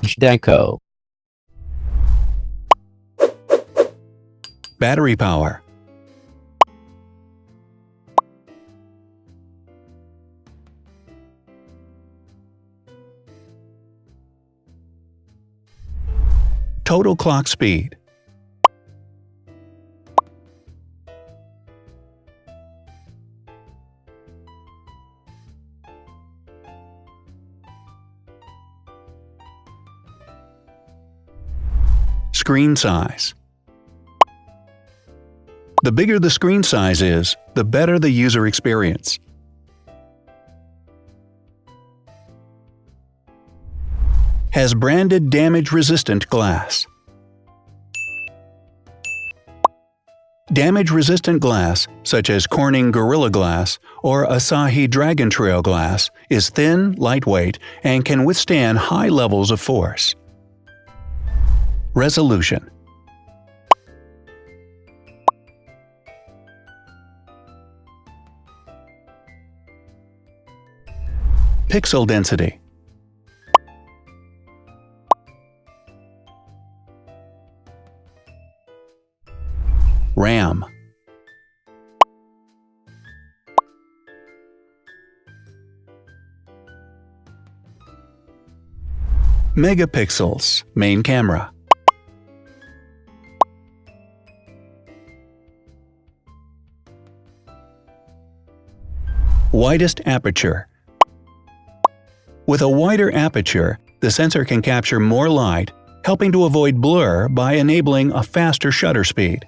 Deco. Battery power. Total clock speed. Screen size. The bigger the screen size is, the better the user experience. Has branded damage-resistant glass. Damage-resistant glass, such as Corning Gorilla Glass or Asahi Dragon Trail glass, is thin, lightweight, and can withstand high levels of force. Resolution. Pixel density. RAM. Megapixels, main camera. Widest aperture. With a wider aperture, the sensor can capture more light, helping to avoid blur by enabling a faster shutter speed.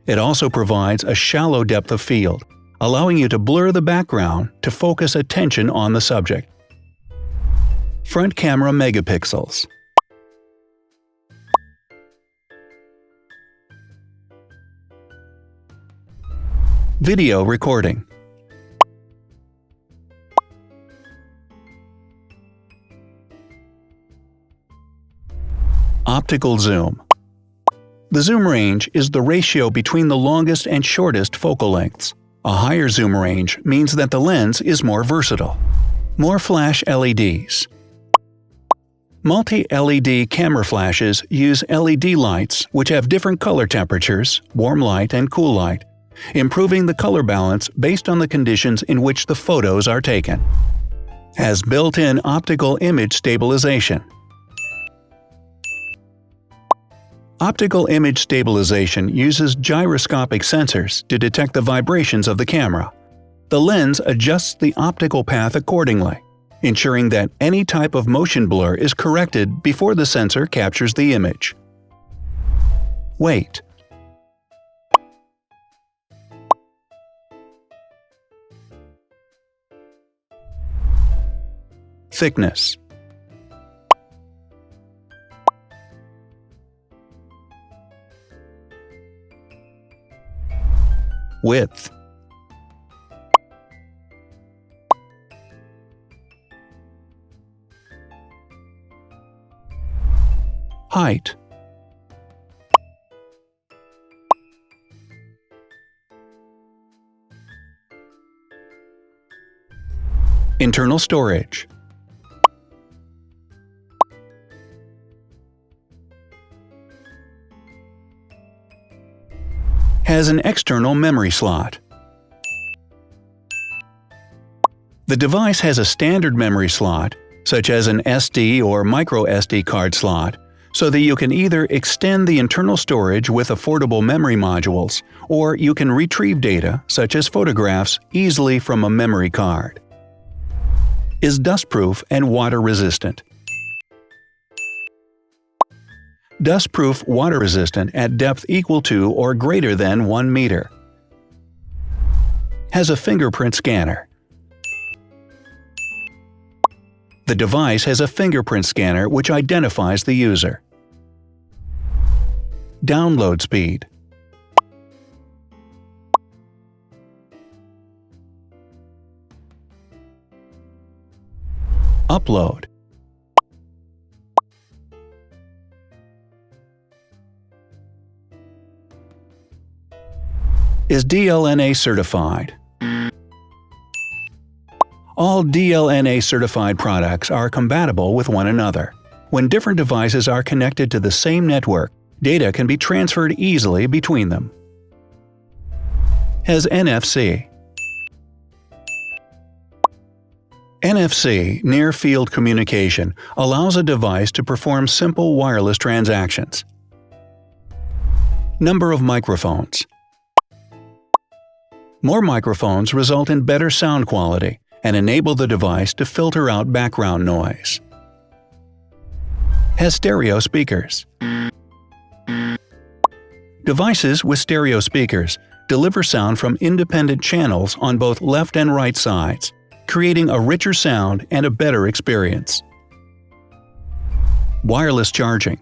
It also provides a shallow depth of field, allowing you to blur the background to focus attention on the subject. Front camera megapixels. Video recording. Optical zoom. The zoom range is the ratio between the longest and shortest focal lengths. A higher zoom range means that the lens is more versatile. More flash LEDs. Multi-LED camera flashes use LED lights which have different color temperatures, warm light and cool light, improving the color balance based on the conditions in which the photos are taken. Has built-in optical image stabilization. Optical image stabilization uses gyroscopic sensors to detect the vibrations of the camera. The lens adjusts the optical path accordingly, ensuring that any type of motion blur is corrected before the sensor captures the image. Weight. Thickness. Width. Height. Internal storage. Has an external memory slot. The device has a standard memory slot, such as an SD or micro SD card slot, so that you can either extend the internal storage with affordable memory modules, or you can retrieve data, such as photographs, easily from a memory card. Is dustproof and water-resistant. Dustproof water-resistant at depth equal to or greater than 1 meter. Has a fingerprint scanner. The device has a fingerprint scanner which identifies the user. Download speed. Upload. Is DLNA certified. All DLNA certified products are compatible with one another. When different devices are connected to the same network, data can be transferred easily between them. Has NFC. NFC, Near Field Communication, allows a device to perform simple wireless transactions. Number of microphones. More microphones result in better sound quality and enable the device to filter out background noise. Has stereo speakers. Devices with stereo speakers deliver sound from independent channels on both left and right sides, creating a richer sound and a better experience. Wireless charging.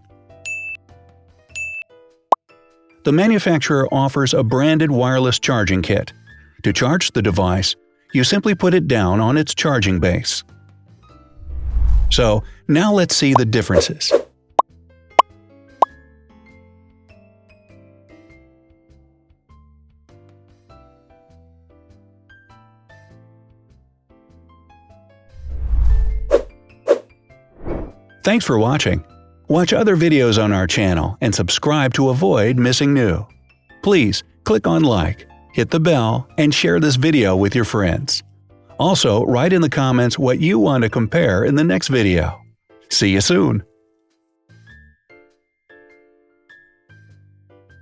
The manufacturer offers a branded wireless charging kit. To charge the device, you simply put it down on its charging base. So, now let's see the differences. Thanks for watching. Watch other videos on our channel and subscribe to avoid missing new. Please click on like, hit the bell, and share this video with your friends. Also, write in the comments what you want to compare in the next video. See you soon!